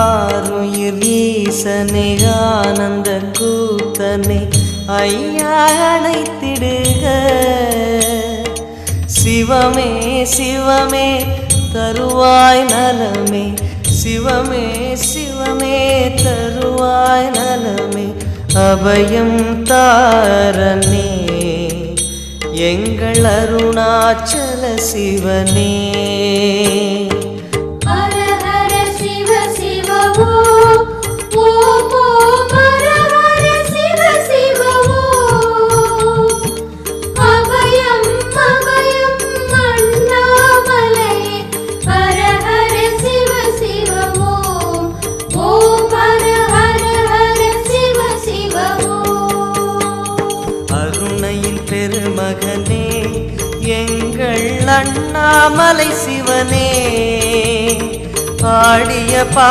ஆருயிர் ஈசனே ஆனந்த கூத்தனே ஐயா அணைத்திடுக. சிவமே சிவமே தருவாய் நலமே, சிவமே சிவமே தருவாய் நலமே. அபயம் தாரனே எங்கள் அருணாச்சல சிவனே. பெருமகனே எங்கள் அண்ணாமலை சிவனே, பாடிய